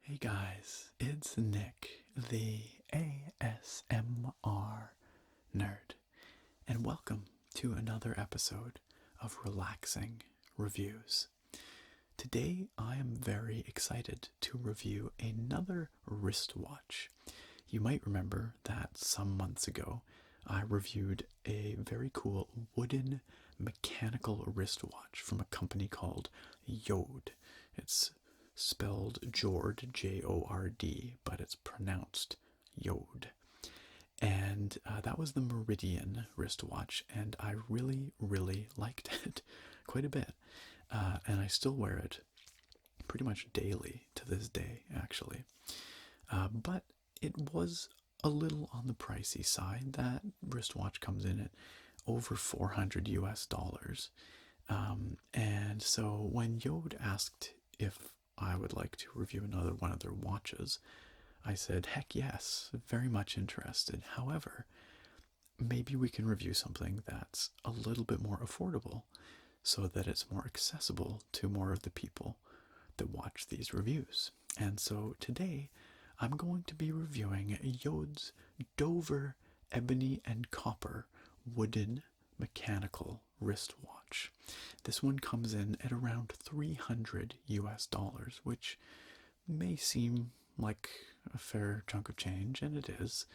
Hey guys, it's Nick, the ASMR nerd, and welcome to another episode of Relaxing Reviews. Today I am very excited to review another wristwatch. You might remember that some months ago I reviewed a very cool wooden mechanical wristwatch from a company called JORD. It's spelled JORD, Jord, but it's pronounced JORD. And that was the Meridian wristwatch, and I really liked it quite a bit. And I still wear it pretty much daily to this day, actually. But it was a little on the pricey side. That wristwatch comes in at over 400 US dollars. And so when Yod asked if I would like to review another one of their watches, I said, heck yes, very much interested. However, maybe we can review something that's a little bit more affordable so that it's more accessible to more of the people that watch these reviews. And so today I'm going to be reviewing Yod's Dover Ebony and Copper wooden mechanical wristwatch. This one comes in at around 300 US dollars, which may seem like a fair chunk of change, and it is.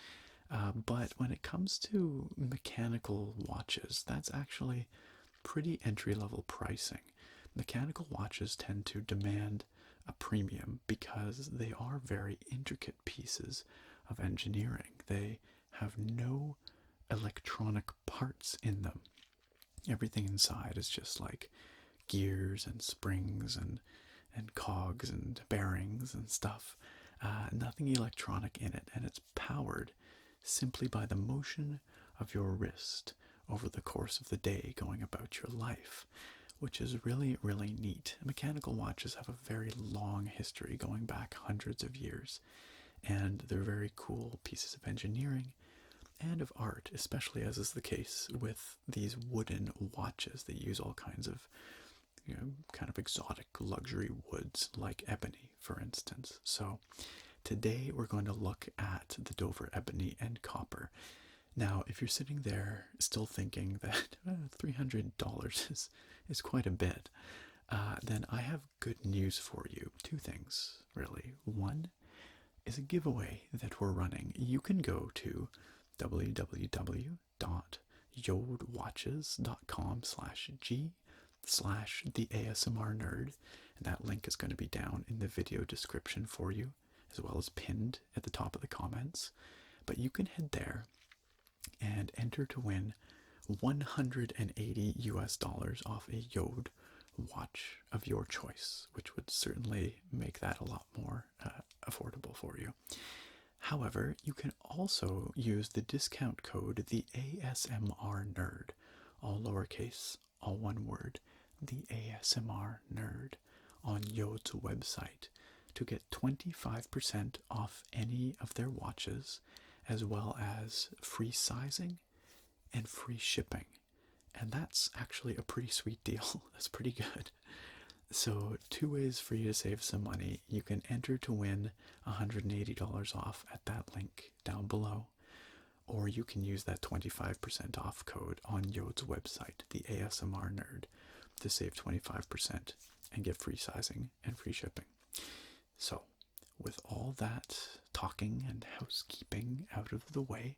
But when it comes to mechanical watches, that's actually pretty entry-level pricing. Mechanical watches tend to demand a premium because they are very intricate pieces of engineering. They have no electronic parts in them. Everything inside is just like gears and springs and cogs and bearings and stuff. Nothing electronic in it, and it's powered simply by the motion of your wrist over the course of the day going about your life, which is really neat. Mechanical watches have a very long history going back hundreds of years, and they're very cool pieces of engineering and of art, especially as is the case with these wooden watches that use all kinds of kind of exotic luxury woods like ebony, for instance. So today we're going to look at the Dover Ebony and Copper. Now, if you're sitting there still thinking that $300 is quite a bit, then I have good news for you. Two things, really. One is a giveaway that we're running. You can go to www.yodwatches.com/g/the ASMR nerd, and that link is going to be down in the video description for you, as well as pinned at the top of the comments. But you can head there and enter to win 180 US dollars off a Yod watch of your choice, which would certainly make that a lot more affordable for you. However, you can also use the discount code the ASMR nerd, all lowercase, all one word, the ASMR nerd, on Yod's website to get 25% off any of their watches, as well as free sizing and free shipping. And that's actually a pretty sweet deal. That's pretty good. So, two ways for you to save some money. You can enter to win $180 off at that link down below, or you can use that 25% off code on Yod's website, the ASMR nerd, to save 25% and get free sizing and free shipping. So, with all that talking and housekeeping out of the way,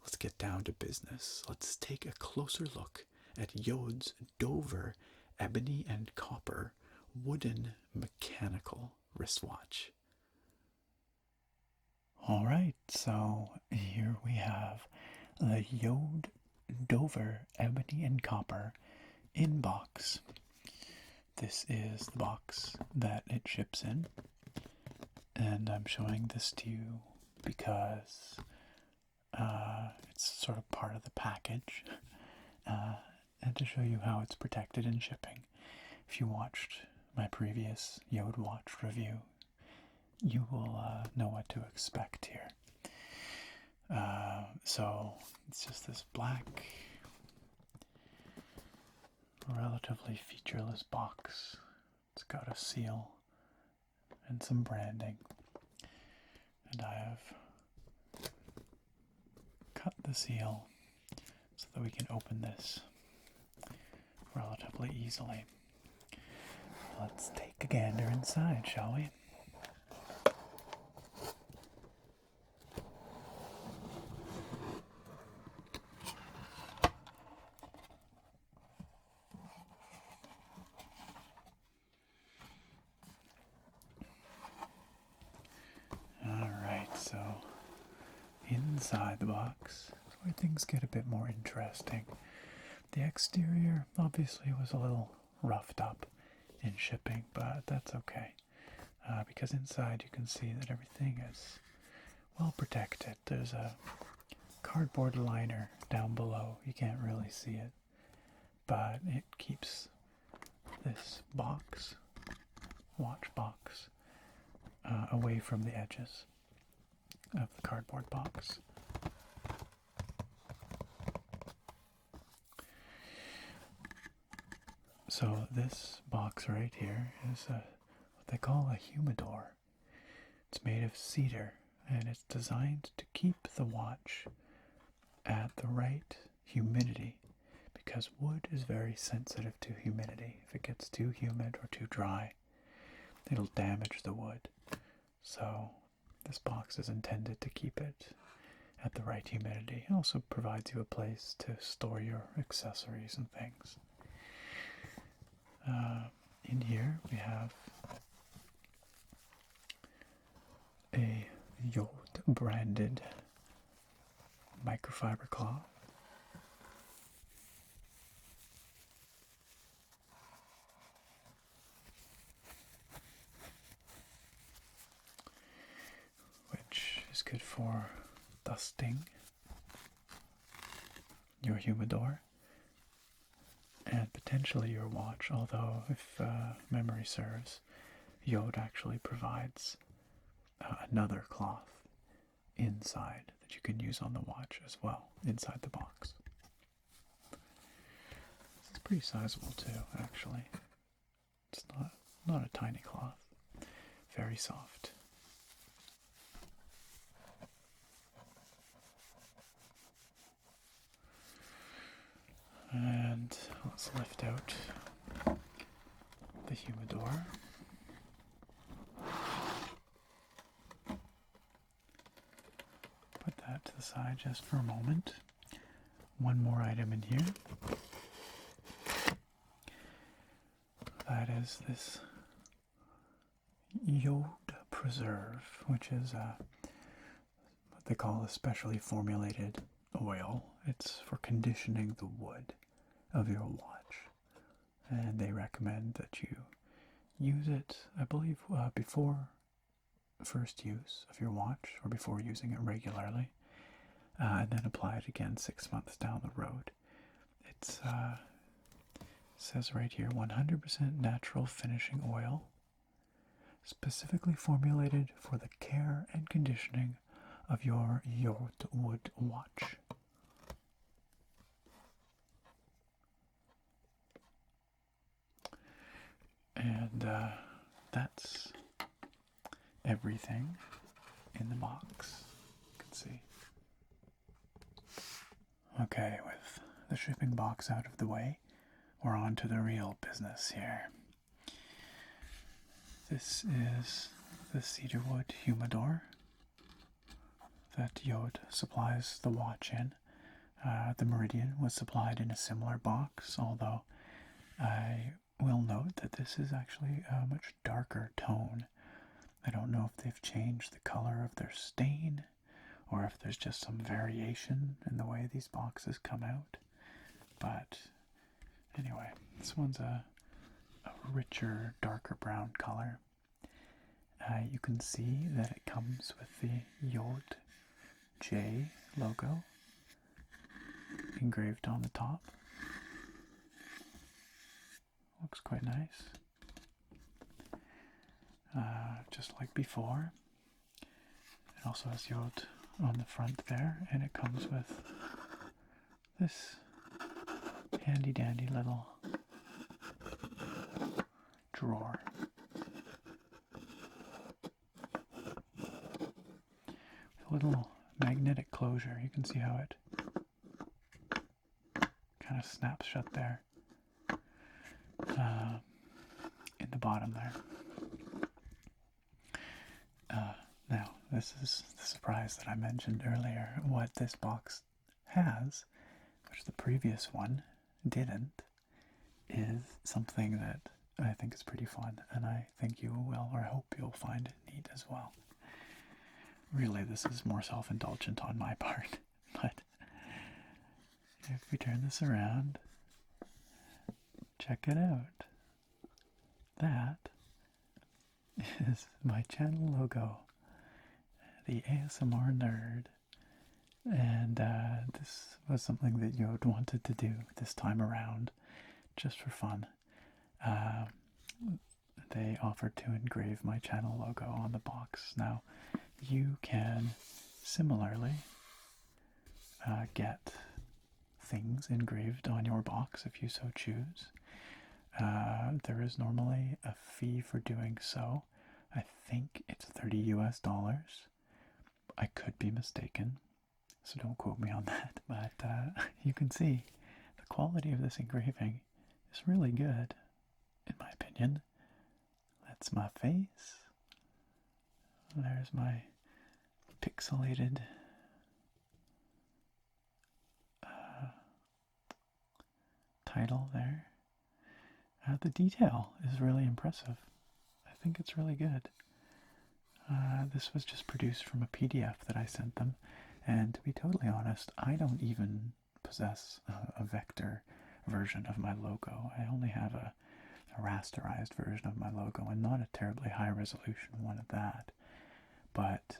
let's get down to business. Let's take a closer look at Yod's Dover Ebony and Copper wooden mechanical wristwatch. Alright, so here we have the Yod Dover Ebony and Copper in box. This is the box that it ships in, and I'm showing this to you because it's sort of part of the package, and to show you how it's protected in shipping. If you watched my previous Yod watch review, you will know what to expect here. So it's just this black, relatively featureless box. It's got a seal and some branding. cut the seal so that we can open this relatively easily. Let's take a gander inside, shall we? Alright, so inside the box is where things get a bit more interesting. The exterior obviously was a little roughed up in shipping, but that's okay. Because inside you can see that everything is well protected. There's a cardboard liner down below. You can't really see it, but it keeps this box, watch box, away from the edges of the cardboard box. So this box right here is what they call a humidor. It's made of cedar, and it's designed to keep the watch at the right humidity, because wood is very sensitive to humidity. If it gets too humid or too dry, it'll damage the wood. So this box is intended to keep it at the right humidity. It also provides you a place to store your accessories and things. In here we have a JORD branded microfiber cloth. Which is good for dusting your humidor and potentially your watch, although if memory serves, JORD actually provides another cloth inside that you can use on the watch as well, inside the box. It's pretty sizable too, actually. It's not a tiny cloth. Very soft. And let's lift out the humidor. Put that to the side just for a moment. One more item in here. That is this JORD preserve, which is what they call a specially formulated oil. It's for conditioning the wood of your watch, and they recommend that you use it, I believe, before first use of your watch, or before using it regularly, and then apply it again 6 months down the road. It's says right here, 100% natural finishing oil, specifically formulated for the care and conditioning of your JORD wood watch. And that's everything in the box, you can see. Okay, with the shipping box out of the way, we're on to the real business here. This is the cedarwood humidor that JORD supplies the watch in. The Meridian was supplied in a similar box, although I will note that this is actually a much darker tone. I don't know if they've changed the color of their stain, or if there's just some variation in the way these boxes come out. But anyway, this one's a richer, darker brown color. You can see that it comes with the JORD J logo engraved on the top. Looks quite nice. Just like before. It also has JORD on the front there, and it comes with this handy dandy little drawer. a little magnetic closure. You can see how it kind of snaps shut there in the bottom there. Now, this is the surprise that I mentioned earlier. What this box has, which the previous one didn't, is something that I think is pretty fun, and I think you will, or I hope you'll find it neat as well. Really, this is more self-indulgent on my part, but if we turn this around, check it out. That is my channel logo, the ASMR Nerd, and this was something that Yod wanted to do this time around, just for fun. They offered to engrave my channel logo on the box. Now, you can similarly get things engraved on your box if you so choose. There is normally a fee for doing so. I think it's $30 US. I could be mistaken, so don't quote me on that. But you can see the quality of this engraving is really good, in my opinion. That's my face. There's my pixelated title there. The detail is really impressive. I think it's really good. This was just produced from a PDF that I sent them, and to be totally honest, I don't even possess a vector version of my logo. I only have a rasterized version of my logo, and not a terribly high resolution one at that. But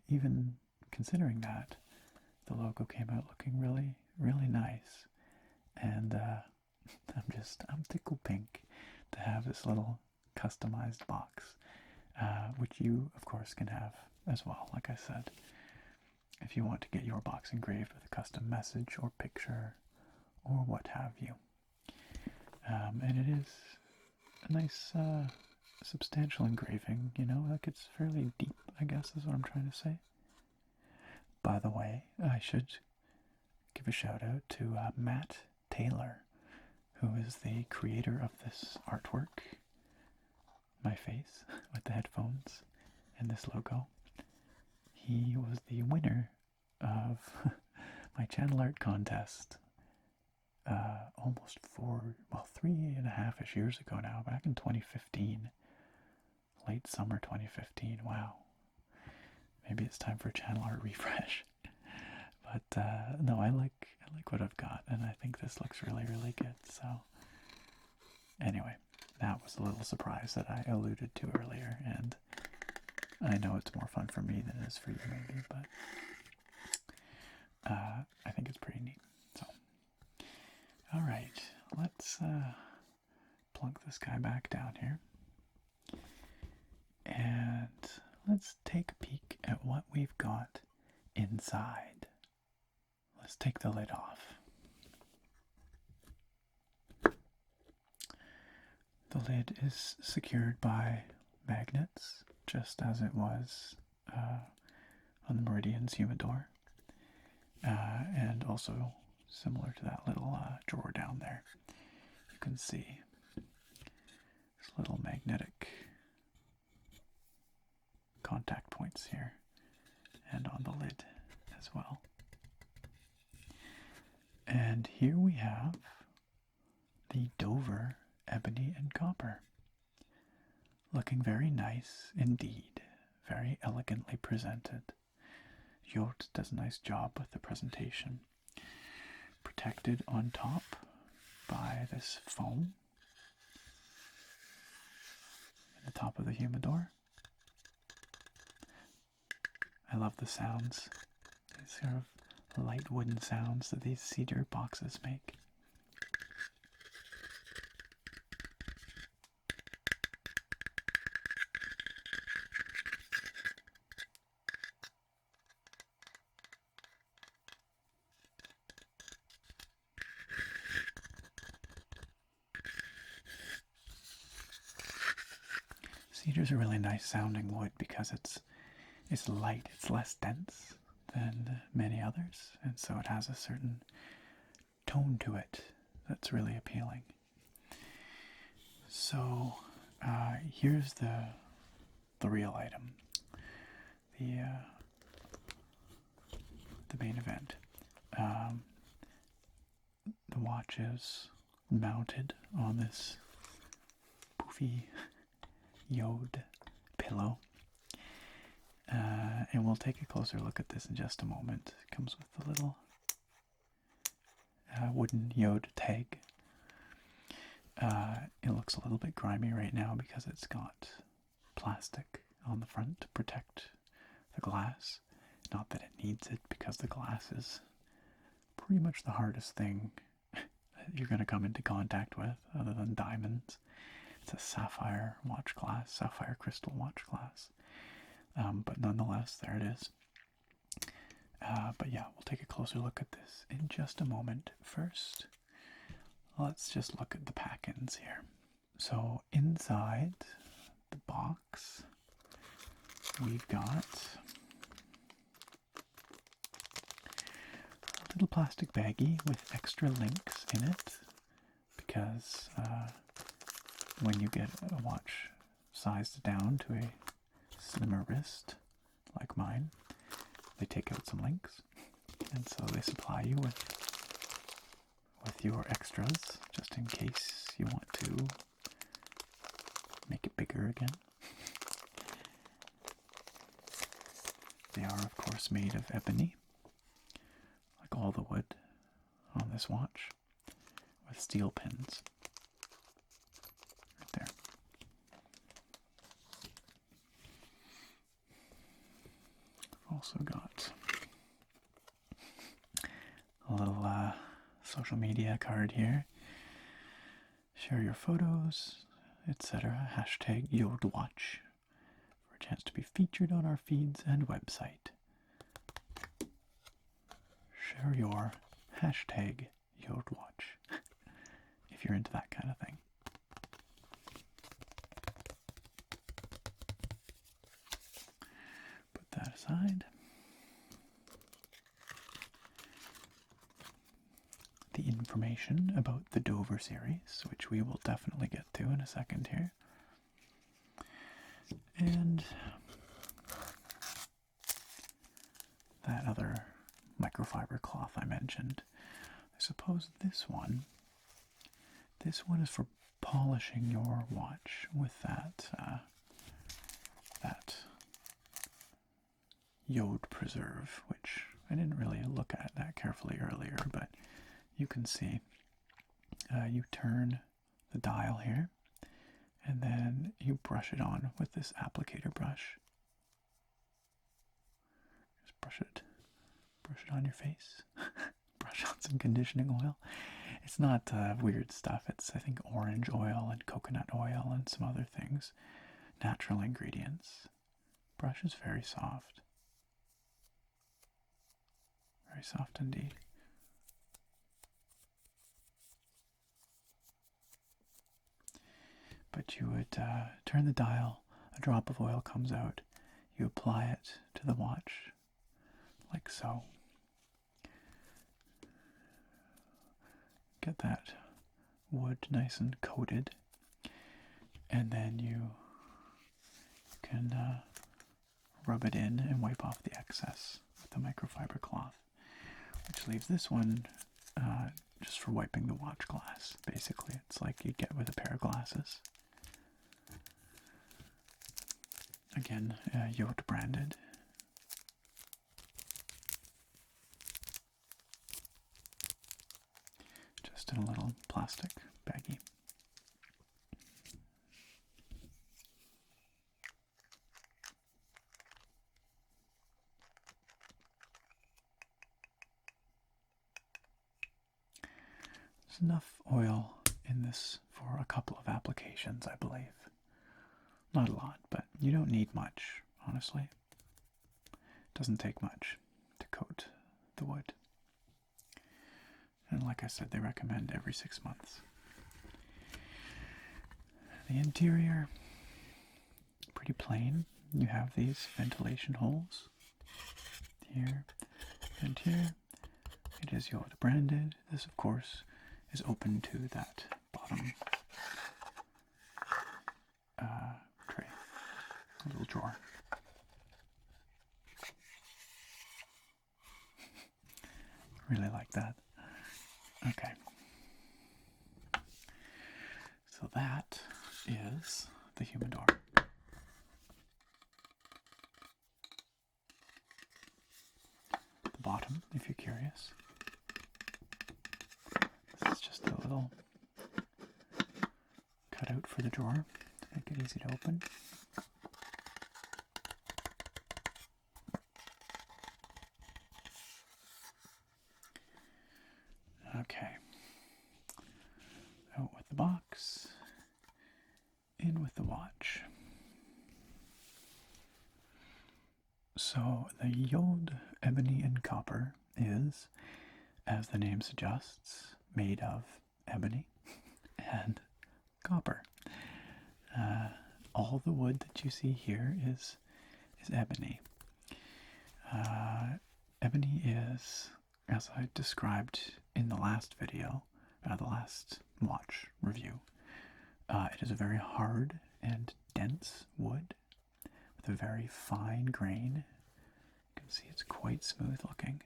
even considering that, the logo came out looking really, really nice, and I'm tickled pink to have this little customized box, which you, of course, can have as well, like I said, if you want to get your box engraved with a custom message or picture or what have you. And it is a nice, substantial engraving, you know, like it's fairly deep, I guess is what I'm trying to say. By the way, I should give a shout out to Matt Taylor, who is the creator of this artwork, my face with the headphones and this logo. He was the winner of my channel art contest almost 3.5-ish years ago now, back in 2015, late summer 2015. Wow, maybe it's time for a channel art refresh. But no, I like what I've got, and I think this looks really, really good. So anyway, that was a little surprise that I alluded to earlier, and I know it's more fun for me than it is for you maybe, but I think it's pretty neat. So, all right, let's plunk this guy back down here, and let's take a peek at what we've got inside. Let's take the lid off. The lid is secured by magnets, just as it was on the Meridian's humidor, and also similar to that little drawer down there. You can see this little magnetic contact points here, and on the lid as well. And here we have the Dover Ebony and Copper, looking very nice indeed, very elegantly presented. JORD does a nice job with the presentation. Protected on top by this foam at the top of the humidor. I love the sounds, these sort of light wooden sounds that these cedar boxes make. Cedar's a really nice sounding wood because it's is light. It's less dense than many others, and so it has a certain tone to it that's really appealing. So here's the real item, the main event. The watch is mounted on this poofy JORD pillow. And we'll take a closer look at this in just a moment. It comes with a little wooden JORD tag. It looks a little bit grimy right now because it's got plastic on the front to protect the glass. Not that it needs it, because the glass is pretty much the hardest thing that you're going to come into contact with, other than diamonds. It's a sapphire watch glass, sapphire crystal watch glass. But nonetheless, there it is. But yeah, we'll take a closer look at this in just a moment. First, let's just look at the pack-ins here. So inside the box, we've got a little plastic baggie with extra links in it, because when you get a watch sized down to a slimmer wrist like mine, they take out some links, and so they supply you with your extras just in case you want to make it bigger again. They are, of course, made of ebony, like all the wood on this watch, with steel pins right there. I've also got a little social media card here. Share your photos, etc. Hashtag JORDWatch for a chance to be featured on our feeds and website. Share your hashtag JORDWatch if you're into that kind of thing. Put that aside. The information about the Dover series, which we will definitely get to in a second here. And that other microfiber cloth I mentioned. I suppose this one is for polishing your watch with that JORD preserve, which I didn't really look at that carefully earlier, but you can see you turn the dial here, and then you brush it on with this applicator brush. Just brush it on your face. Brush on some conditioning oil. It's not weird stuff. It's, I think, orange oil and coconut oil and some other things. Natural ingredients. Brush is very soft. Very soft indeed. But you would turn the dial, a drop of oil comes out, you apply it to the watch, like so. Get that wood nice and coated, and then you can rub it in and wipe off the excess with the microfiber cloth, which leaves this one just for wiping the watch glass. Basically, it's like you'd get with a pair of glasses. Again, JORD branded. Just in a little plastic baggie. There's enough oil in this for a couple of applications, I believe. Not a lot, but you don't need much, honestly. It doesn't take much to coat the wood. And like I said, they recommend every 6 months. The interior, pretty plain. you have these ventilation holes here and here. It is JORD branded. This, of course, is open to that bottom tray, a little drawer. Really like that. Okay. So that is the humidor. The bottom, if you're curious. This is just a little cutout for the drawer to make it easy to open. Okay. Out with the box. In with the watch. So the JORD Ebony and Copper is, as the name suggests, made of ebony and copper. All the wood that you see here is ebony. Ebony is, as I described in the last video, the last watch review, it is a very hard and dense wood with a very fine grain. You can see it's quite smooth looking.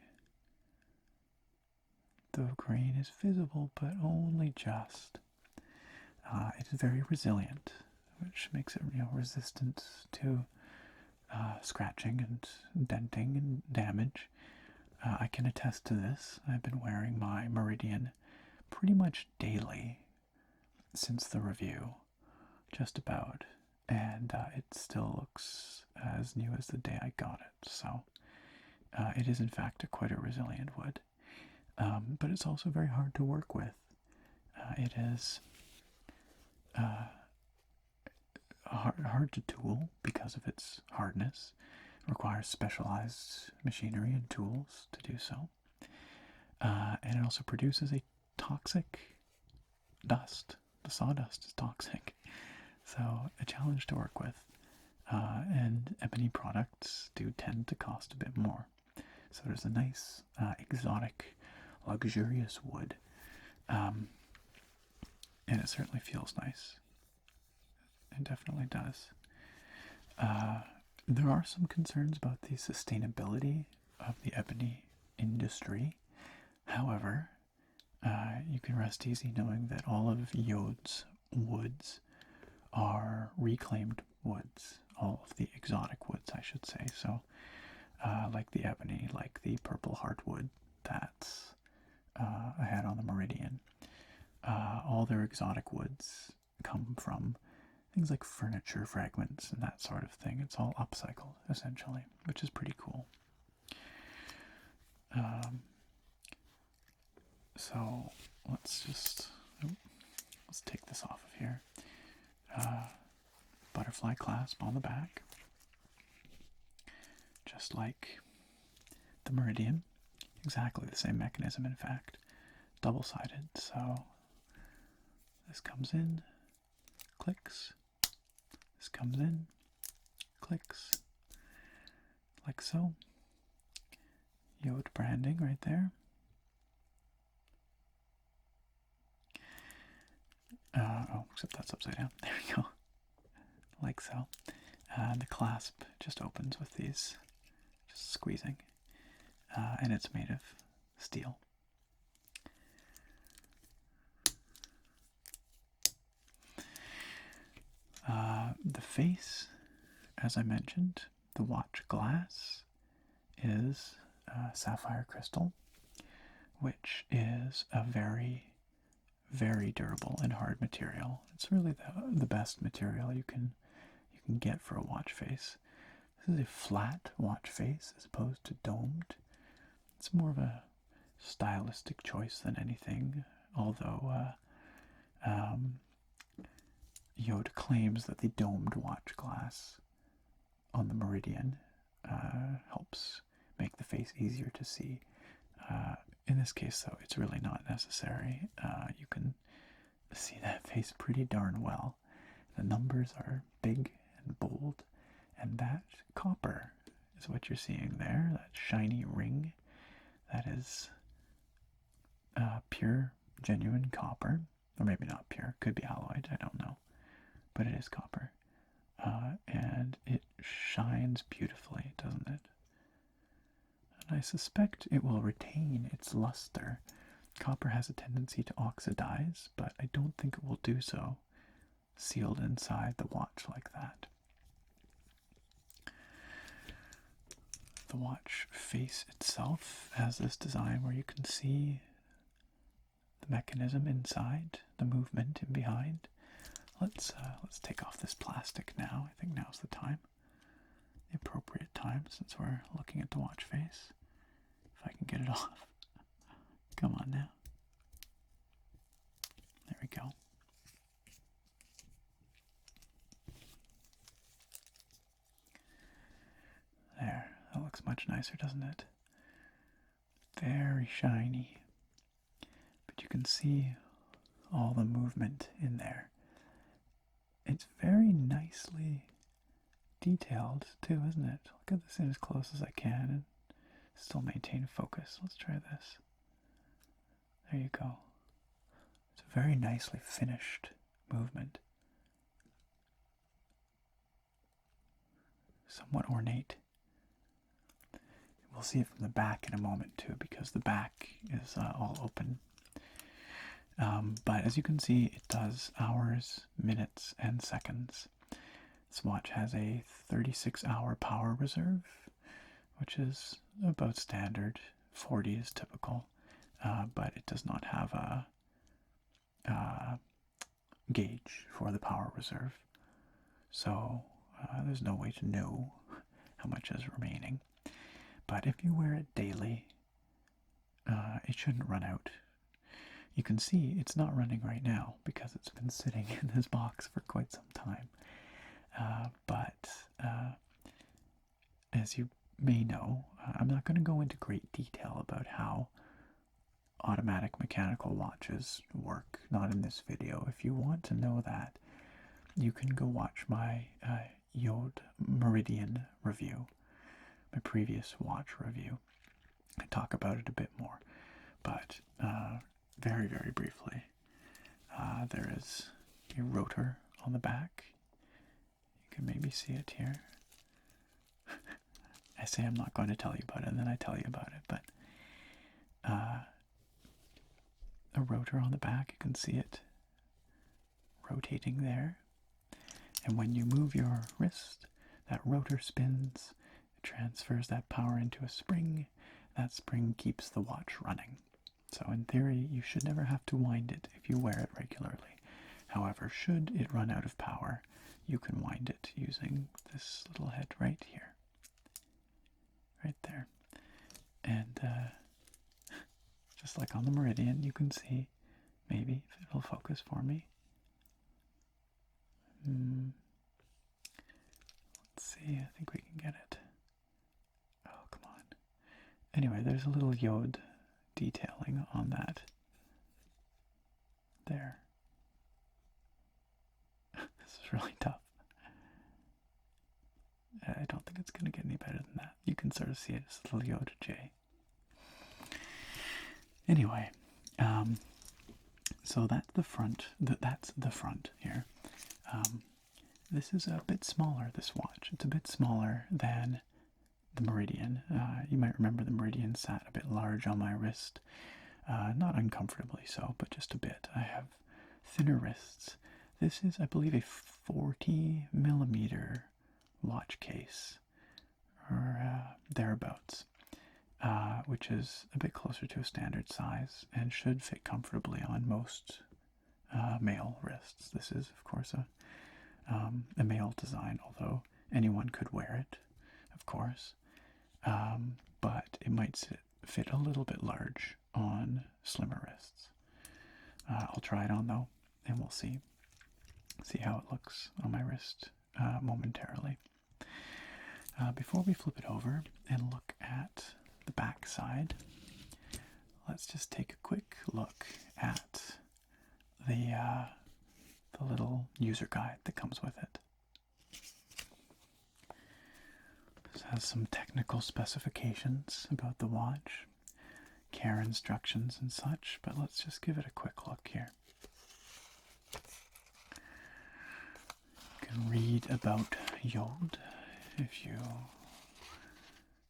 The grain is visible, but only just. It is very resilient, which makes it resistant to scratching and denting and damage. I can attest to this. I've been wearing my Meridian pretty much daily since the review, just about, and it still looks as new as the day I got it. So it is in fact quite a resilient wood, but it's also very hard to work with. It is hard to tool because of its hardness. It requires specialized machinery and tools to do so. And it also produces a toxic dust. The sawdust is toxic. So a challenge to work with. And ebony products do tend to cost a bit more. So there's a nice, exotic, luxurious wood. And it certainly feels nice. It definitely does. There are some concerns about the sustainability of the ebony industry. However, you can rest easy knowing that all of JORD's woods are reclaimed woods. All of the exotic woods, I should say. So, like the ebony, like the purple heartwood that I had on the Meridian. All their exotic woods come from things like furniture fragments and that sort of thing. It's all upcycled, essentially, which is pretty cool. So let's take this off of here. Butterfly clasp on the back, just like the Meridian. Exactly the same mechanism, in fact. Double-sided, so this comes in, clicks. This comes in, clicks, like so. JORD branding right there. Except that's upside down. There we go. Like so. The clasp just opens with these, just squeezing. And it's made of steel. The face, as I mentioned, the watch glass is sapphire crystal, which is a very, very durable and hard material. It's really the best material you can get for a watch face. This is a flat watch face as opposed to domed. It's more of a stylistic choice than anything, although JORD claims that the domed watch glass on the Meridian helps make the face easier to see. In this case, though, it's really not necessary. You can see that face pretty darn well. The numbers are big and bold, and And that copper is what you're seeing there, that shiny ring. That is pure, genuine copper. Or maybe not pure, could be alloyed, I don't know. But it is copper. And it shines beautifully, doesn't it? And I suspect it will retain its luster. Copper has a tendency to oxidize, but I don't think it will do so sealed inside the watch like that. The watch face itself has this design where you can see the mechanism inside, the movement in behind. Let's take off this plastic now. I think now's the time. The appropriate time since we're looking at the watch face. If I can get it off. Come on now. There we go. There. That looks much nicer, doesn't it? Very shiny. But you can see all the movement in there. It's very nicely detailed too, isn't it? Look at this in as close as I can and still maintain focus. Let's try this. There you go. It's a very nicely finished movement. Somewhat ornate. We'll see it from the back in a moment too, because the back is all open. But as you can see, it does hours, minutes, and seconds. This watch has a 36-hour power reserve, which is about standard. 40 is typical, but it does not have a gauge for the power reserve. So there's no way to know how much is remaining. But if you wear it daily, it shouldn't run out. You can see it's not running right now because it's been sitting in this box for quite some time. But as you may know, I'm not going to go into great detail about how automatic mechanical watches work, not in this video. If you want to know that, you can go watch my JORD Meridian review, my previous watch review. I talk about it a bit more, but very, very briefly, there is a rotor on the back. You can maybe see it here. I say I'm not going to tell you about it, and then I tell you about it, but a rotor on the back, you can see it rotating there. And when you move your wrist, that rotor spins, it transfers that power into a spring. That spring keeps the watch running. So in theory, you should never have to wind it if you wear it regularly. However, should it run out of power, you can wind it using this little head right here. Right there. And just like on the Meridian, you can see, maybe, if it'll focus for me. Let's see, I think we can get it. Oh, come on. Anyway, there's a little JORD detailing on that. There. This is really tough. I don't think it's going to get any better than that. You can sort of see it as a little JORD J. Anyway, so that's the front. That's the front here. This is a bit smaller, this watch. It's a bit smaller than the Meridian. You might remember the Meridian sat a bit large on my wrist. Not uncomfortably so, but just a bit. I have thinner wrists. This is, I believe, a 40 millimeter watch case, or thereabouts, which is a bit closer to a standard size and should fit comfortably on most male wrists. This is, of course, a male design, although anyone could wear it, of course. But it might fit a little bit large on slimmer wrists. I'll try it on though, and we'll see how it looks on my wrist momentarily. Before we flip it over and look at the back side, let's just take a quick look at the little user guide that comes with it. This has some technical specifications about the watch, care instructions and such, but let's just give it a quick look here. You can read about JORD if you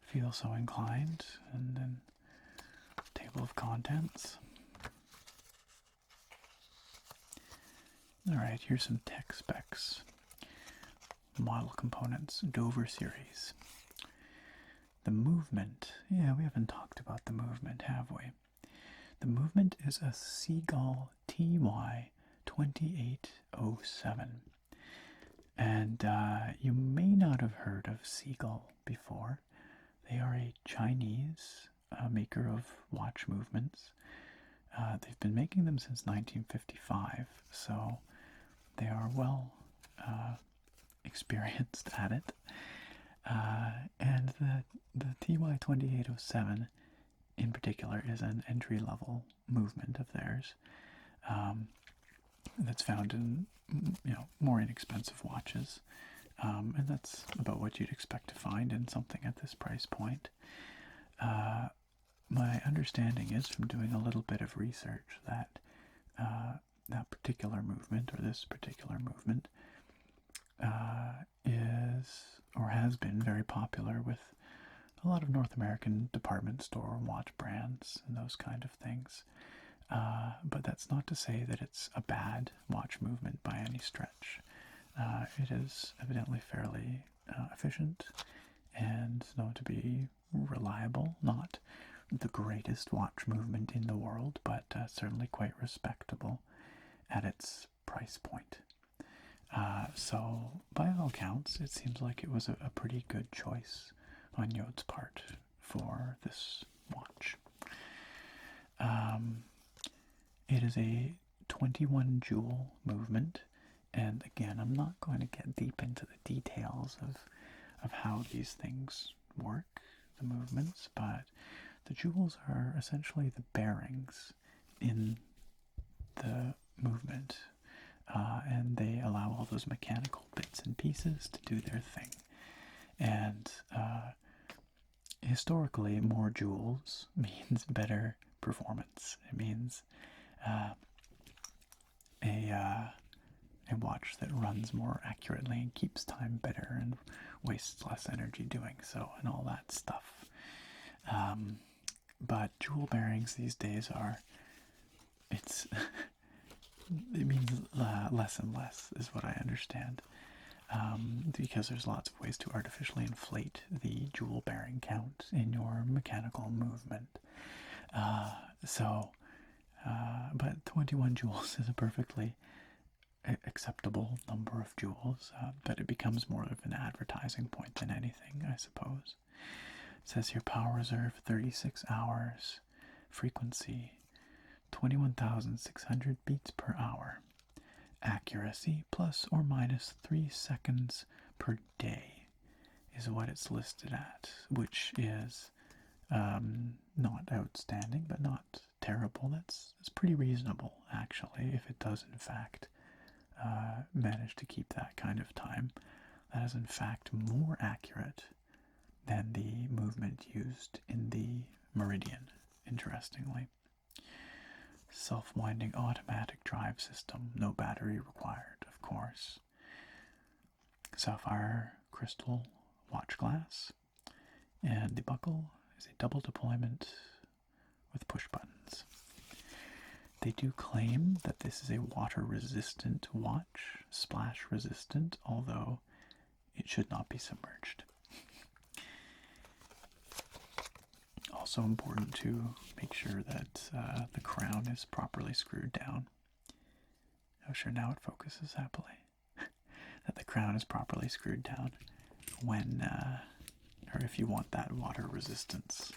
feel so inclined, and then table of contents. Alright, here's some tech specs. Model components, Dover series. The movement, yeah, we haven't talked about the movement, have we? The movement is a Seagull TY2807. And you may not have heard of Seagull before. They are a Chinese maker of watch movements. They've been making them since 1955, so they are well experienced at it. And the TY2807 in particular is an entry-level movement of theirs that's found in more inexpensive watches, and that's about what you'd expect to find in something at this price point. My understanding is, from doing a little bit of research, that that particular movement, or this particular movement, is or has been very popular with a lot of North American department store watch brands and those kind of things. But that's not to say that it's a bad watch movement by any stretch. It is evidently fairly efficient and known to be reliable. Not the greatest watch movement in the world, but certainly quite respectable at its price point. So, by all accounts, it seems like it was a pretty good choice on JORD's part for this watch. It is a 21 jewel movement, and again, I'm not going to get deep into the details of how these things work, the movements, but the jewels are essentially the bearings in the movement, and they allow all those mechanical bits and pieces to do their thing. And historically, more jewels means better performance. It means a watch that runs more accurately and keeps time better and wastes less energy doing so, and all that stuff. But jewel bearings these days it means less and less, is what I understand, because there's lots of ways to artificially inflate the jewel bearing count in your mechanical movement. But 21 jewels is a perfectly acceptable number of jewels, but it becomes more of an advertising point than anything, I suppose. It says here, power reserve 36 hours, frequency 21,600 beats per hour, accuracy plus or minus 3 seconds per day is what it's listed at, which is not outstanding, but not terrible. That's pretty reasonable, actually, if it does in fact manage to keep that kind of time. That is in fact more accurate than the movement used in the Meridian, interestingly. Self-winding automatic drive system, no battery required, of course. Sapphire crystal watch glass, and the buckle is a double deployment with push buttons. They do claim that this is a water-resistant watch, splash-resistant, although it should not be submerged. Also important to make sure that the crown is properly screwed down. Oh, sure, now it focuses happily. That the crown is properly screwed down when, or if you want that water resistance.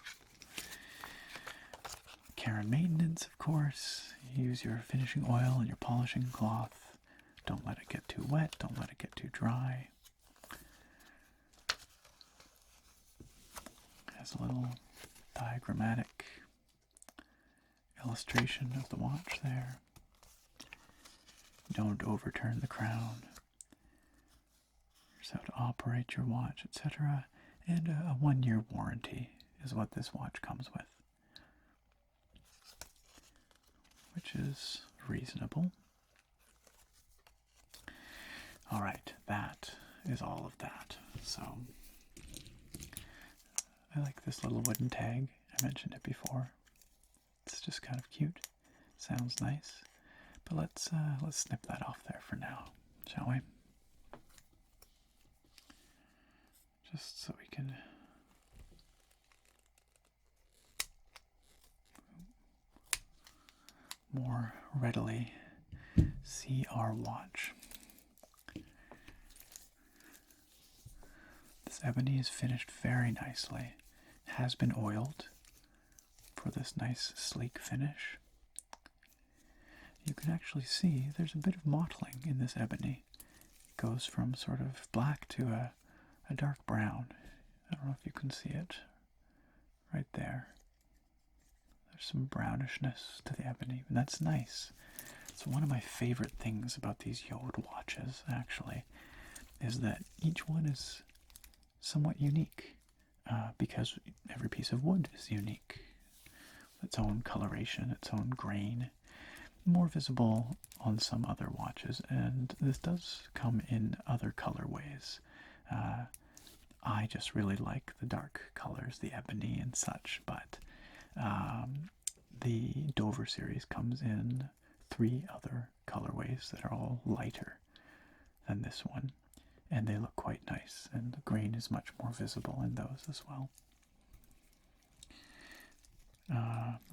Care and maintenance, of course. Use your finishing oil and your polishing cloth. Don't let it get too wet, don't let it get too dry. Has a little diagrammatic illustration of the watch there. Don't overturn the crown. Here's how to operate your watch, etc. And a 1-year warranty is what this watch comes with, which is reasonable. Alright, that is all of that. So, I like this little wooden tag. I mentioned it before. It's just kind of cute. Sounds nice. But let's snip that off there for now, shall we? Just so we can more readily see our watch. This ebony is finished very nicely. It has been oiled for this nice sleek finish. You can actually see there's a bit of mottling in this ebony. It goes from sort of black to a dark brown. I don't know if you can see it right there. There's some brownishness to the ebony, and that's nice. So one of my favorite things about these JORD watches, actually, is that each one is somewhat unique, because every piece of wood is unique. Its own coloration, its own grain, more visible on some other watches, and this does come in other colorways. I just really like the dark colors, the ebony and such, but the Dover series comes in 3 other colorways that are all lighter than this one, and they look quite nice, and the green is much more visible in those as well.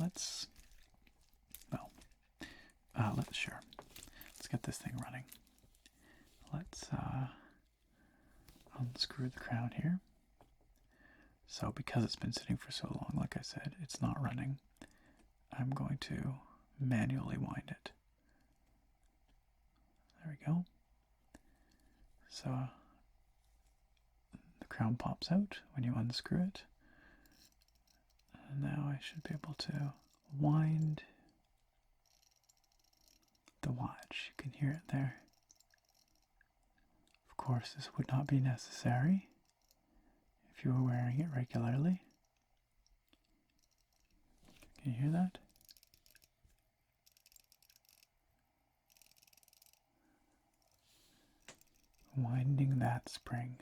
Let's get this thing running. Let's unscrew the crown here. So because it's been sitting for so long, like I said, it's not running. I'm going to manually wind it. There we go. So the crown pops out when you unscrew it. And now I should be able to wind the watch. You can hear it there. Of course, this would not be necessary if you were wearing it regularly. Can you hear that? Winding that spring.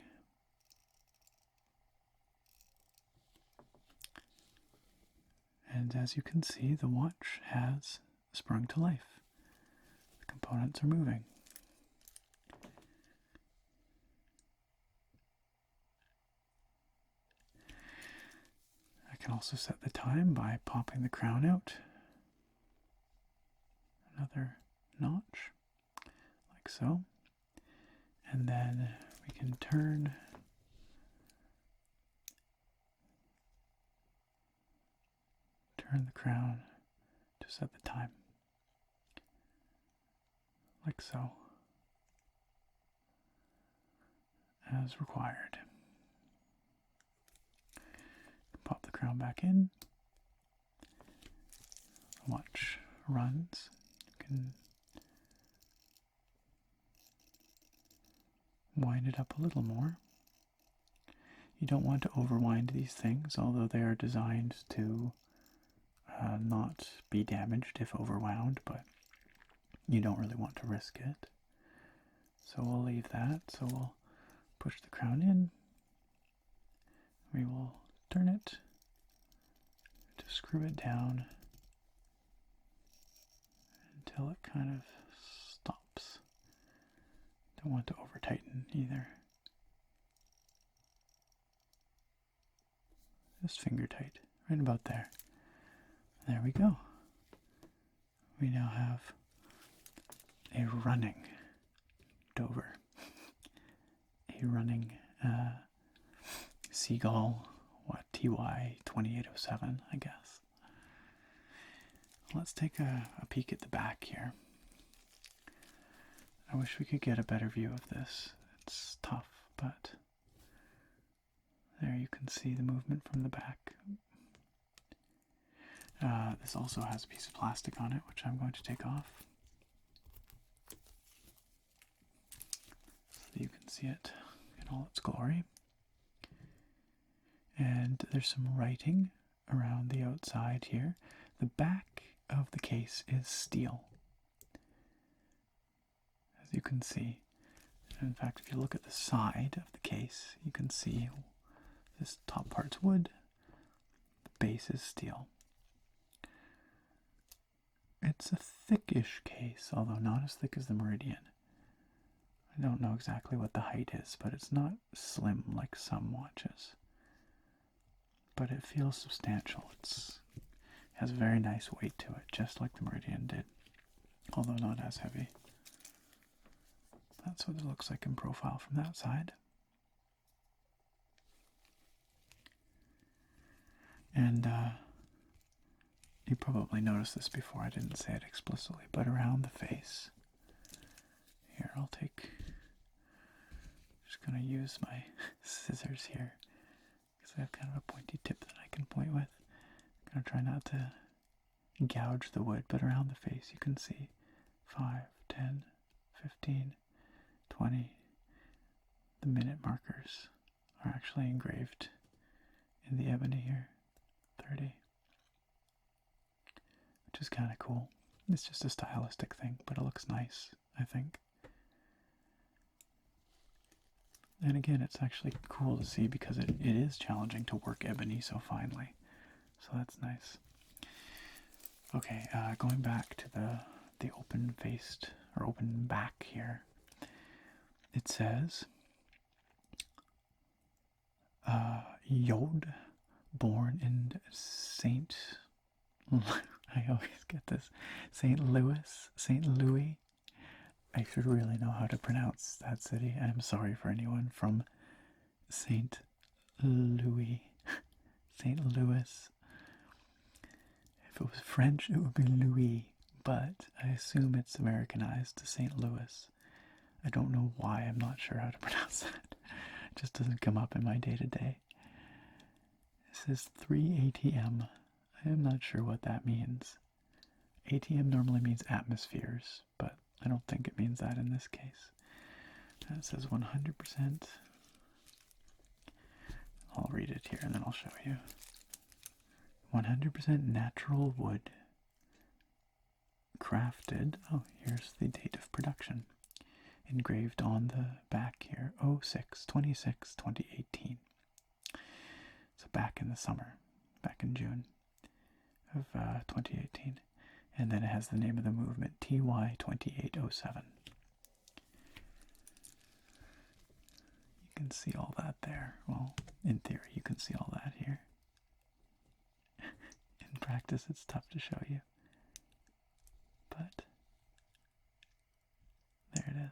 And as you can see, the watch has sprung to life. The components are moving. I can also set the time by popping the crown out. Another notch, like so. And then we can turn the crown to set the time, like so, as required. Pop the crown back in. The watch runs. You can wind it up a little more. You don't want to overwind these things, although they are designed to not be damaged if overwound, but you don't really want to risk it. So we'll leave that. So we'll push the crown in. We will turn it to screw it down until it kind of stops. Don't want to over tighten either. Just finger tight, right about there. There we go. We now have a running Dover. A running Seagull, TY 2807, I guess. Let's take a peek at the back here. I wish we could get a better view of this. It's tough, but there you can see the movement from the back. This also has a piece of plastic on it, which I'm going to take off, so that you can see it in all its glory. And there's some writing around the outside here. The back of the case is steel, as you can see. In fact, if you look at the side of the case, you can see this top part's wood, the base is steel. It's a thickish case, although not as thick as the Meridian. I don't know exactly what the height is, but it's not slim like some watches. But it feels substantial. It has a very nice weight to it, just like the Meridian did, although not as heavy. That's what it looks like in profile from that side. And you probably noticed this before, I didn't say it explicitly, but around the face. Here, just going to use my scissors here, because I have kind of a pointy tip that I can point with. I'm going to try not to gouge the wood, but around the face you can see 5, 10, 15, 20. The minute markers are actually engraved in the ebony here. 30. Which is kind of cool. It's just a stylistic thing, but it looks nice, I think. And again, it's actually cool to see because it is challenging to work ebony so finely. So that's nice. Okay, going back to the open-faced, or open back here. It says, JORD, born in I always get this, St. Louis. I should really know how to pronounce that city. I'm sorry for anyone from St. Louis. St. Louis. If it was French, it would be Louis, but I assume it's Americanized to St. Louis. I don't know why, I'm not sure how to pronounce that. It just doesn't come up in my day-to-day. It says 3 ATM. I am not sure what that means. ATM normally means atmospheres, but I don't think it means that in this case. And it says 100%. I'll read it here and then I'll show you. 100% natural wood. Crafted, oh, here's the date of production. Engraved on the back here, 06/26/2018. So back in the summer, back in June of 2018. And then it has the name of the movement, TY2807. You can see all that there. Well, in theory, you can see all that here. In practice, it's tough to show you. But there it is.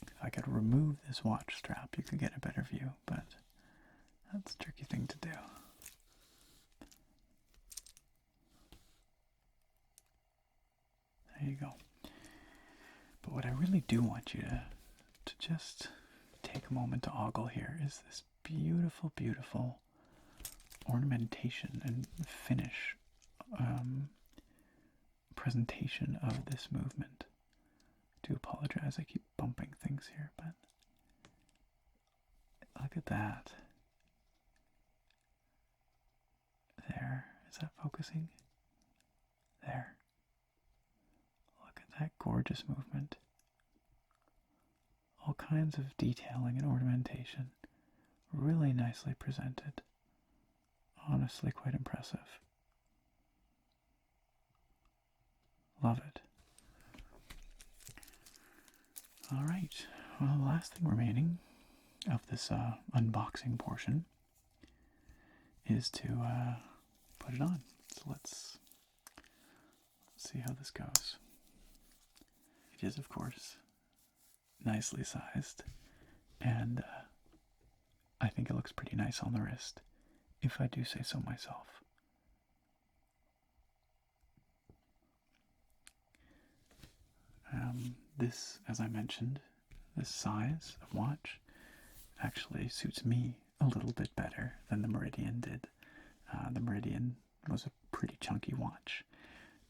If I could remove this watch strap, you could get a better view, but that's a tricky thing to do. There you go. But what I really do want you to just take a moment to ogle here is this beautiful, beautiful ornamentation and finish presentation of this movement. I do apologize, I keep bumping things here, but look at that. There, is that focusing? There. Look at that gorgeous movement. All kinds of detailing and ornamentation. Really nicely presented. Honestly, quite impressive. Love it. Alright, well, the last thing remaining of this unboxing portion is to put it on. So let's see how this goes. It is, of course, nicely sized, and I think it looks pretty nice on the wrist, if I do say so myself. This, as I mentioned, this size of watch actually suits me a little bit better than the Meridian did. The Meridian was a pretty chunky watch.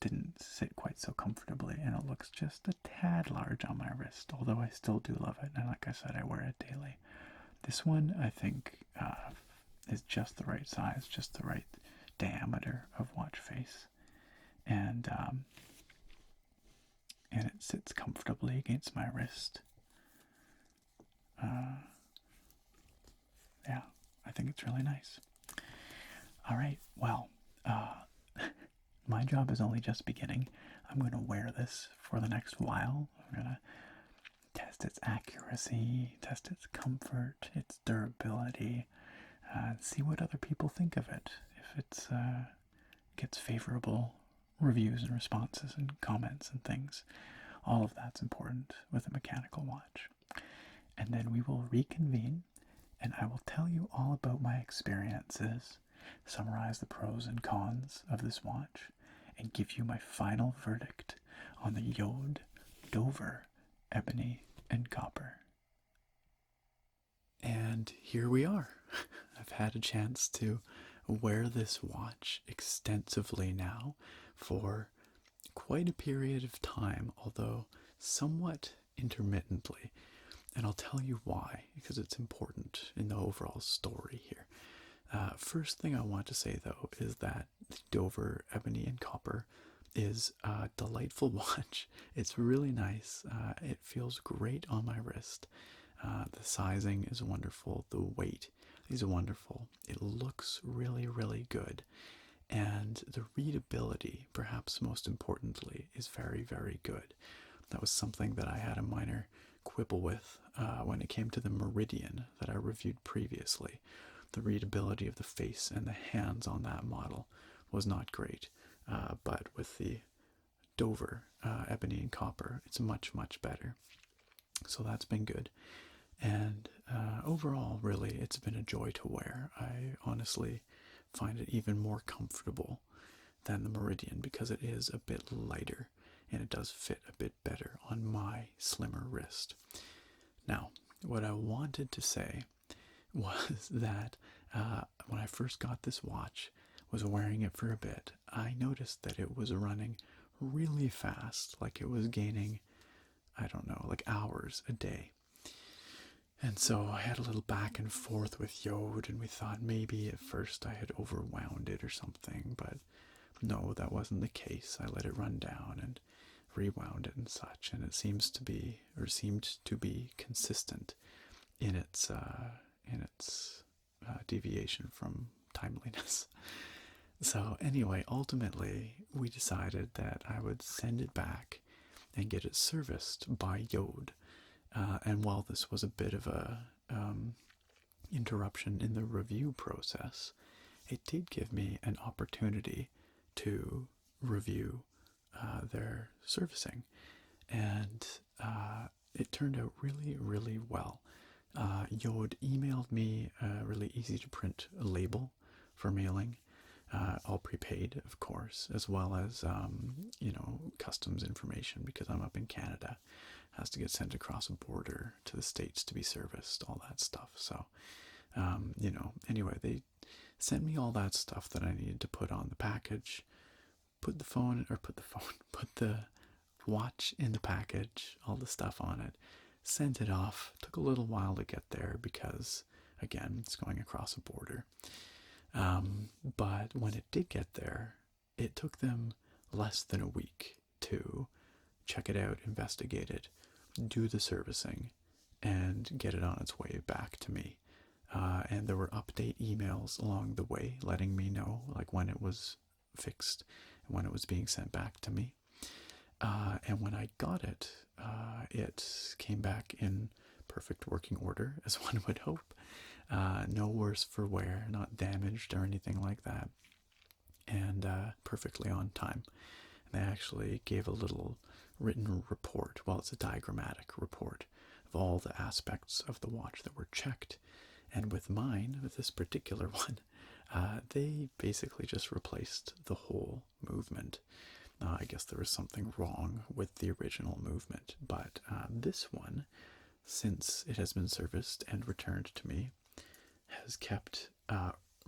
Didn't sit quite so comfortably, and it looks just a tad large on my wrist, although I still do love it, and like I said, I wear it daily. This one, I think, is just the right size, just the right diameter of watch face. And it sits comfortably against my wrist. Yeah, I think it's really nice. All right, well, my job is only just beginning. I'm going to wear this for the next while. I'm going to test its accuracy, test its comfort, its durability, see what other people think of it. If it gets favorable reviews and responses and comments and things. All of that's important with a mechanical watch. And then we will reconvene, and I will tell you all about my experiences, summarize the pros and cons of this watch, and give you my final verdict on the JORD Dover Ebony and Copper. And here we are. I've had a chance to wear this watch extensively now for quite a period of time, although somewhat intermittently. And I'll tell you why, because it's important in the overall story here. First thing I want to say, though, is that the Dover Ebony and Copper is a delightful watch. It's really nice. It feels great on my wrist. The sizing is wonderful. The weight is wonderful. It looks really, really good. And the readability, perhaps most importantly, is very, very good. That was something that I had a minor quibble with when it came to the Meridian that I reviewed previously. The readability of the face and the hands on that model was not great. But with the Dover Ebony and Copper, it's much, much better. So that's been good. And overall, really, it's been a joy to wear. I honestly find it even more comfortable than the Meridian because it is a bit lighter and it does fit a bit better on my slimmer wrist. Now, what I wanted to say was that when I first got this watch, was wearing it for a bit, I noticed that it was running really fast, like it was gaining, I don't know, like hours a day. And so I had a little back and forth with JORD, and we thought maybe at first I had overwound it or something, but no, that wasn't the case. I let it run down and rewound it and such, and it seemed to be consistent in its deviation from timeliness. So anyway, ultimately, we decided that I would send it back and get it serviced by JORD. And while this was a bit of a interruption in the review process, it did give me an opportunity to review their servicing. And it turned out really, really well. JORD emailed me a really easy to print label for mailing, all prepaid, of course, as well as, customs information because I'm up in Canada. Has to get sent across a border to the States to be serviced, all that stuff. So, anyway, they sent me all that stuff that I needed to put on the package, put the watch in the package, all the stuff on it, sent it off. Took a little while to get there because, again, it's going across a border. But when it did get there, it took them less than a week to check it out, investigate it, do the servicing, and get it on its way back to me. And there were update emails along the way letting me know like when it was fixed and when it was being sent back to me. And when I got it, it came back in perfect working order, as one would hope. No worse for wear, not damaged or anything like that, and perfectly on time. And they actually gave a little written report, well, it's a diagrammatic report of all the aspects of the watch that were checked. And with mine, with this particular one, they basically just replaced the whole movement. I guess there was something wrong with the original movement, but this one, since it has been serviced and returned to me, has kept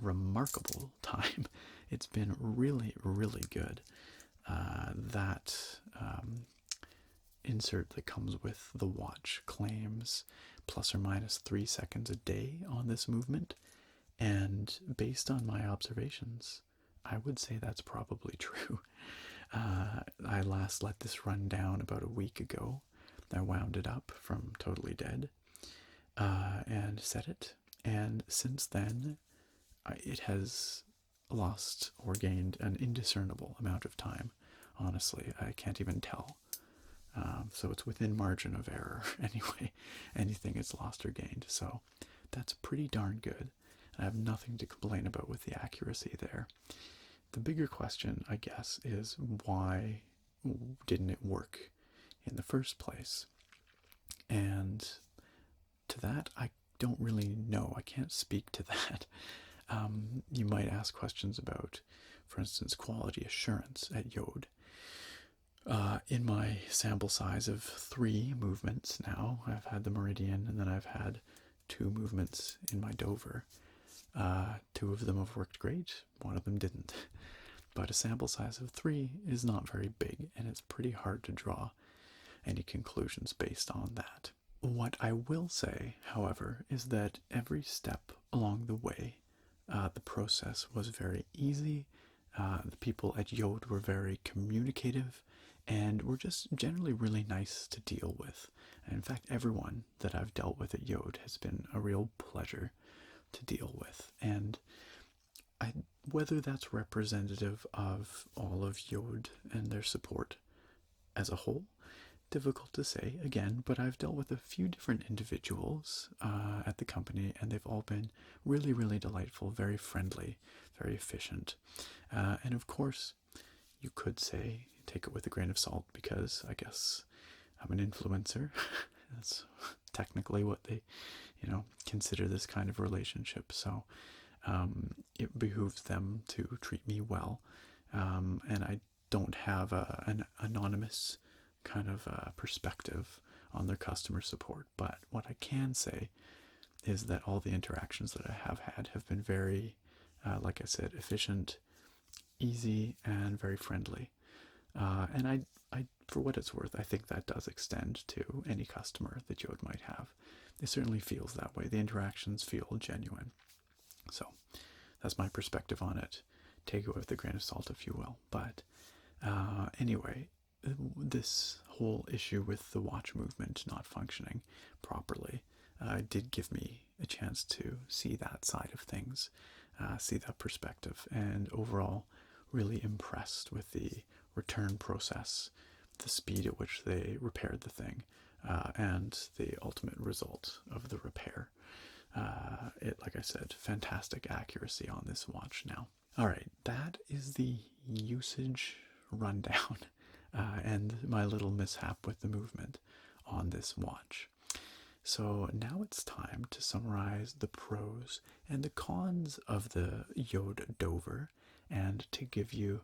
remarkable time. It's been really, really good. That insert that comes with the watch claims plus or minus 3 seconds a day on this movement. And based on my observations, I would say that's probably true. I last let this run down about a week ago. I wound it up from totally dead and set it. And since then, it has lost or gained an indiscernible amount of time. Honestly, I can't even tell. So it's within margin of error anyway. Anything is lost or gained. So that's pretty darn good. I have nothing to complain about with the accuracy there. The bigger question, I guess, is why didn't it work in the first place? And to that, I don't really know. I can't speak to that. You might ask questions about, for instance, quality assurance at JORD. In my sample size of 3 movements now, I've had the Meridian and then I've had 2 movements in my Dover. 2 of them have worked great, 1 of them didn't. But a sample size of 3 is not very big, and it's pretty hard to draw any conclusions based on that. What I will say, however, is that every step along the way, the process was very easy. The people at JORD were very communicative and were just generally really nice to deal with. And in fact, everyone that I've dealt with at JORD has been a real pleasure to deal with. And whether that's representative of all of JORD and their support as a whole, difficult to say again, but I've dealt with a few different individuals at the company, and they've all been really, really delightful, very friendly, very efficient. And of course, you could say, take it with a grain of salt, because I guess I'm an influencer. That's technically what they, consider this kind of relationship. So it behooves them to treat me well. And I don't have an anonymous kind of perspective on their customer support. But what I can say is that all the interactions that I have had have been very, like I said, efficient, easy, and very friendly. And I, for what it's worth, I think that does extend to any customer that JORD might have. It certainly feels that way. The interactions feel genuine. So that's my perspective on it. Take it with a grain of salt, if you will. But anyway, this whole issue with the watch movement not functioning properly did give me a chance to see that side of things, see that perspective, and overall really impressed with the return process, the speed at which they repaired the thing, and the ultimate result of the repair. Like I said, fantastic accuracy on this watch now. All right, that is the usage rundown and my little mishap with the movement on this watch. So now it's time to summarize the pros and the cons of the JORD Dover and to give you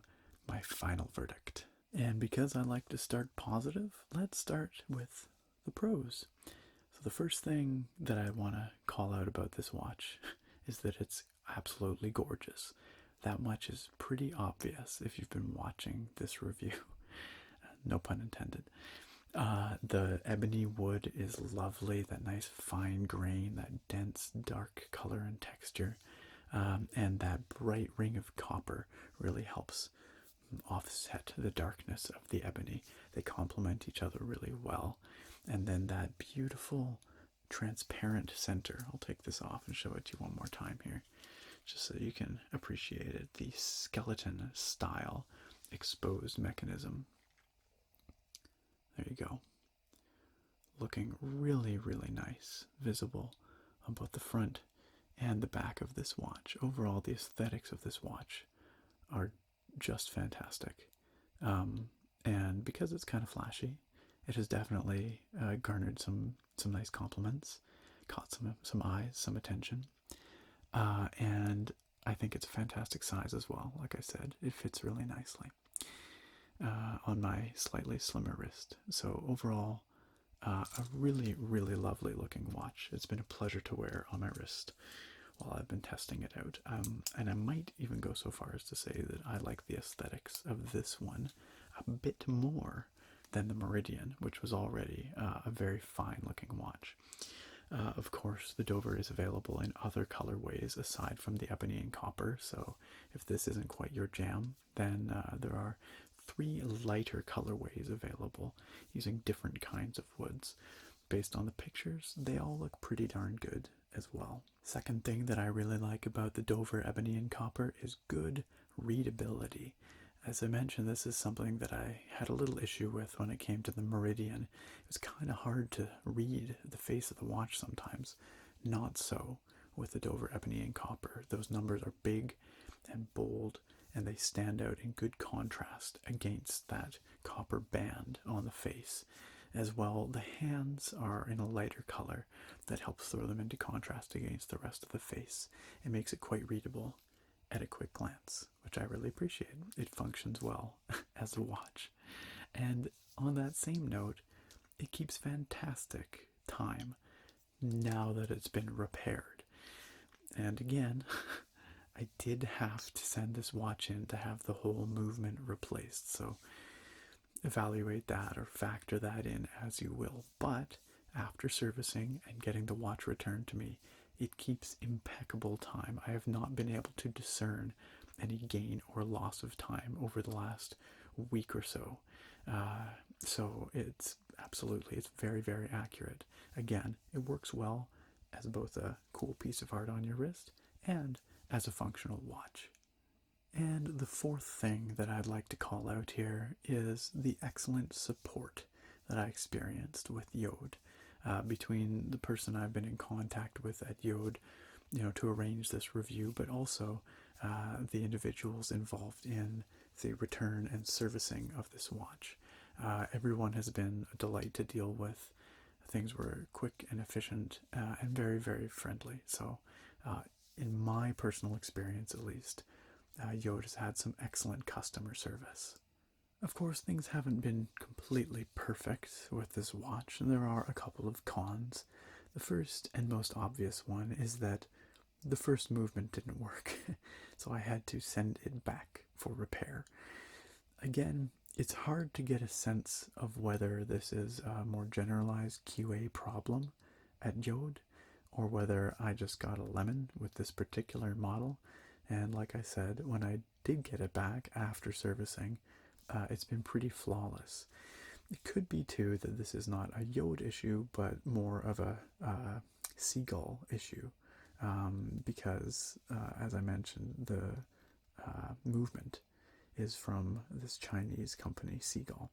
my final verdict. And because I like to start positive, let's start with the pros. So the first thing that I want to call out about this watch is that it's absolutely gorgeous. That much is pretty obvious if you've been watching this review. No pun intended. The ebony wood is lovely, that nice fine grain, that dense dark color and texture, and that bright ring of copper really helps offset the darkness of the ebony. They complement each other really well. And then that beautiful transparent center. I'll take this off and show it to you one more time here, just so you can appreciate it. The skeleton style exposed mechanism. There you go. Looking really, really nice, visible on both the front and the back of this watch. Overall, the aesthetics of this watch are just fantastic. And because it's kind of flashy, it has definitely garnered some nice compliments, caught some eyes, some attention. And I think it's a fantastic size as well. Like I said, it fits really nicely on my slightly slimmer wrist. So overall, a really, really lovely looking watch. It's been a pleasure to wear on my wrist while I've been testing it out. And I might even go so far as to say that I like the aesthetics of this one a bit more than the Meridian, which was already a very fine looking watch. Of course, the Dover is available in other colorways aside from the ebony and copper, so if this isn't quite your jam, then there are 3 lighter colorways available using different kinds of woods. Based on the pictures, they all look pretty darn good as well. Second thing that I really like about the Dover Ebony and Copper is good readability. As I mentioned, this is something that I had a little issue with when it came to the Meridian. It was kind of hard to read the face of the watch sometimes. Not so with the Dover Ebony and Copper. Those numbers are big and bold, and they stand out in good contrast against that copper band on the face. As well, the hands are in a lighter color that helps throw them into contrast against the rest of the face. It makes it quite readable at a quick glance, which I really appreciate. It functions well as a watch. And on that same note, it keeps fantastic time now that it's been repaired. And again, I did have to send this watch in to have the whole movement replaced, so evaluate that or factor that in as you will. But after servicing and getting the watch returned to me, it keeps impeccable time. I have not been able to discern any gain or loss of time over the last week or so. So it's very, very accurate. Again, it works well as both a cool piece of art on your wrist and as a functional watch. And the fourth thing that I'd like to call out here is the excellent support that I experienced with JORD. Between the person I've been in contact with at JORD, to arrange this review, but also the individuals involved in the return and servicing of this watch. Everyone has been a delight to deal with. Things were quick and efficient and very, very friendly. So in my personal experience, at least, JORD has had some excellent customer service. Of course, things haven't been completely perfect with this watch, and there are a couple of cons. The first and most obvious one is that the first movement didn't work, so I had to send it back for repair. Again, it's hard to get a sense of whether this is a more generalized QA problem at JORD, or whether I just got a lemon with this particular model. And like I said, when I did get it back after servicing, it's been pretty flawless. It could be too that this is not a JORD issue, but more of a Seagull issue, because as I mentioned, the movement is from this Chinese company, Seagull,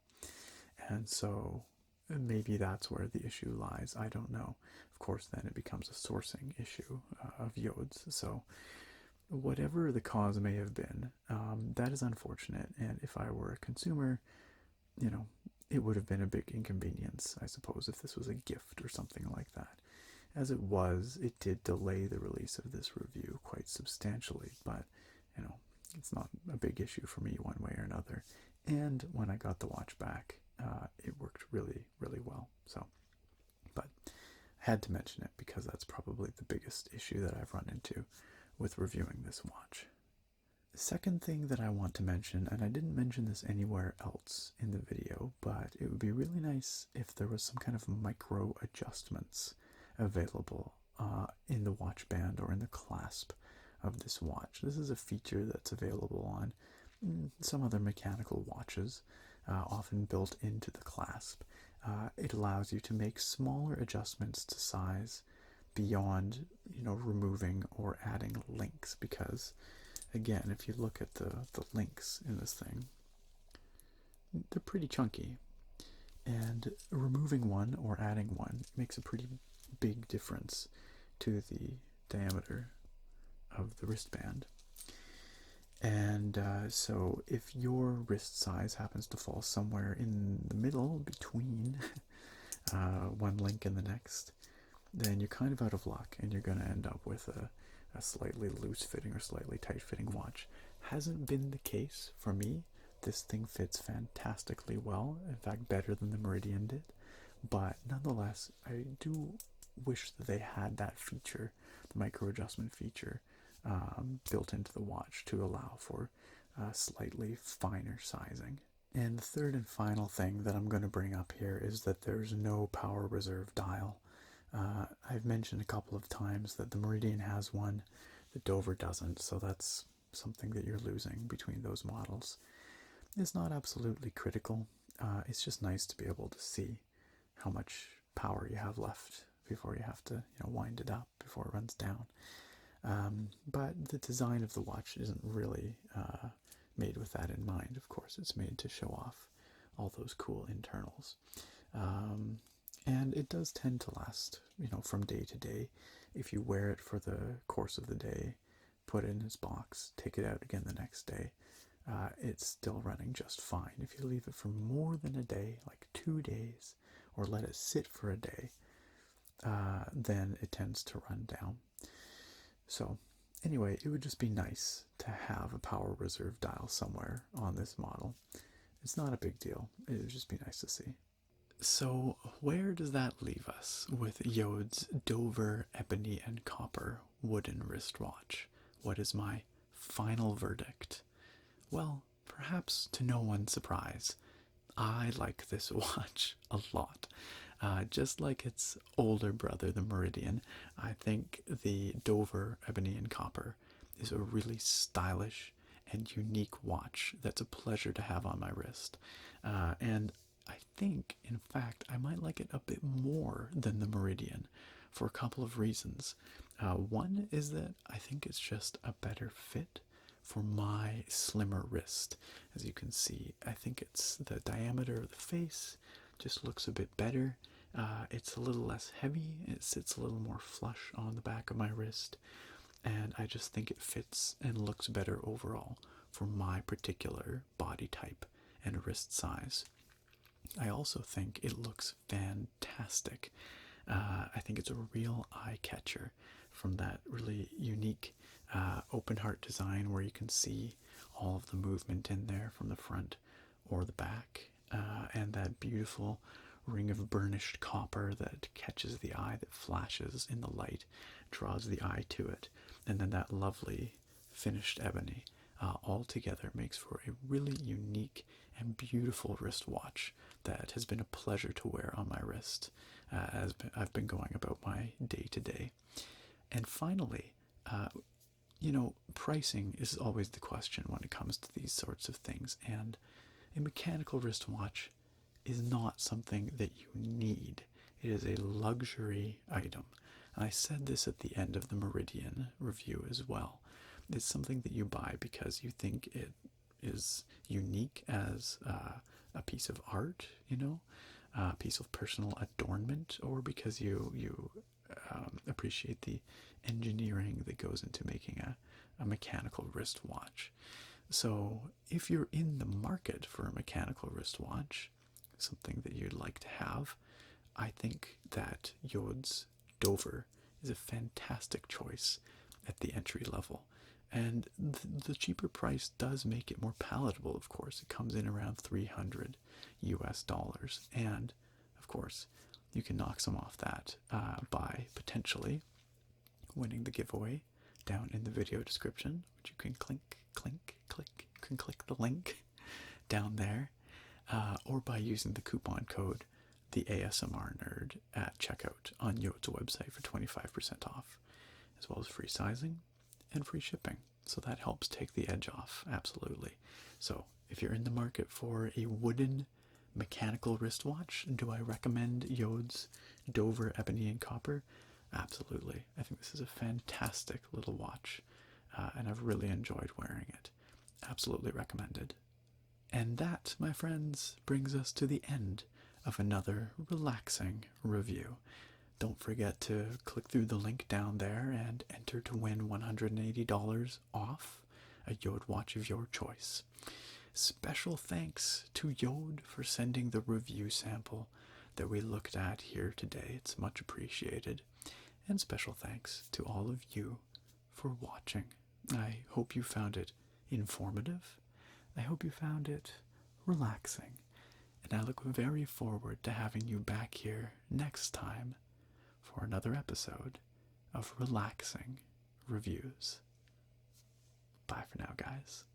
and so maybe that's where the issue lies. I don't know. Of course, then it becomes a sourcing issue of JORDs. So whatever the cause may have been, that is unfortunate, and if I were a consumer, it would have been a big inconvenience, I suppose, if this was a gift or something like that. As it was, it did delay the release of this review quite substantially, but, it's not a big issue for me one way or another. And when I got the watch back, it worked really, really well. So, but I had to mention it because that's probably the biggest issue that I've run into with reviewing this watch. The second thing that I want to mention, and I didn't mention this anywhere else in the video, but it would be really nice if there was some kind of micro adjustments available in the watch band or in the clasp of this watch. This is a feature that's available on some other mechanical watches, often built into the clasp. It allows you to make smaller adjustments to size beyond, removing or adding links, because again, if you look at the links in this thing, they're pretty chunky, and removing one or adding one makes a pretty big difference to the diameter of the wristband. And so if your wrist size happens to fall somewhere in the middle between one link and the next, then you're kind of out of luck, and you're going to end up with a slightly loose fitting or slightly tight fitting watch. Hasn't been the case for me. This thing fits fantastically well, in fact better than the Meridian did, but nonetheless I do wish that they had that feature, the micro adjustment feature, built into the watch to allow for slightly finer sizing. And the third and final thing that I'm going to bring up here is that there's no power reserve dial I've mentioned a couple of times that the Meridian has one, the Dover doesn't, so that's something that you're losing between those models. It's not absolutely critical. It's just nice to be able to see how much power you have left before you have to, wind it up before it runs down. But the design of the watch isn't really made with that in mind. Of course, it's made to show off all those cool internals. And it does tend to last, from day to day. If you wear it for the course of the day, put it in its box, take it out again the next day, it's still running just fine. If you leave it for more than a day, like 2 days, or let it sit for a day, then it tends to run down. So anyway, it would just be nice to have a power reserve dial somewhere on this model. It's not a big deal. It would just be nice to see. So where does that leave us with JORD's Dover Ebony and Copper wooden wristwatch? What is my final verdict? Well, perhaps to no one's surprise, I like this watch a lot. Just like its older brother, the Meridian, I think the Dover Ebony and Copper is a really stylish and unique watch that's a pleasure to have on my wrist. And I think, in fact, I might like it a bit more than the Meridian for a couple of reasons. One is that I think it's just a better fit for my slimmer wrist. As you can see, I think it's the diameter of the face just looks a bit better. It's a little less heavy. It sits a little more flush on the back of my wrist. And I just think it fits and looks better overall for my particular body type and wrist size. I also think it looks fantastic. I think it's a real eye catcher from that really unique open heart design where you can see all of the movement in there from the front or the back, and that beautiful ring of burnished copper that catches the eye, that flashes in the light, draws the eye to it, and then that lovely finished ebony all together makes for a really unique and beautiful wristwatch that has been a pleasure to wear on my wrist as I've been going about my day-to-day. And finally, pricing is always the question when it comes to these sorts of things, and a mechanical wristwatch is not something that you need. It is a luxury item. And I said this at the end of the Meridian review as well. It's something that you buy because you think it is unique as a piece of art, a piece of personal adornment, or because you appreciate the engineering that goes into making a mechanical wristwatch. So if you're in the market for a mechanical wristwatch, something that you'd like to have, I think that JORD's Dover is a fantastic choice at the entry level. And the cheaper price does make it more palatable, of course. It comes in around $300 US. And, of course, you can knock some off that by potentially winning the giveaway down in the video description, which you can click. You can click the link down there, or by using the coupon code, the ASMR Nerd, at checkout on JORD's website for 25% off, as well as free sizing and free shipping. So that helps take the edge off, absolutely. So if you're in the market for a wooden mechanical wristwatch, do I recommend JORD's Dover Ebony and Copper? Absolutely. I think this is a fantastic little watch, and I've really enjoyed wearing it. Absolutely recommended. And that, my friends, brings us to the end of another relaxing review. Don't forget to click through the link down there and enter to win $180 off a JORD watch of your choice. Special thanks to JORD for sending the review sample that we looked at here today. It's much appreciated. And special thanks to all of you for watching. I hope you found it informative. I hope you found it relaxing. And I look very forward to having you back here next time for another episode of Relaxing Reviews. Bye for now, guys.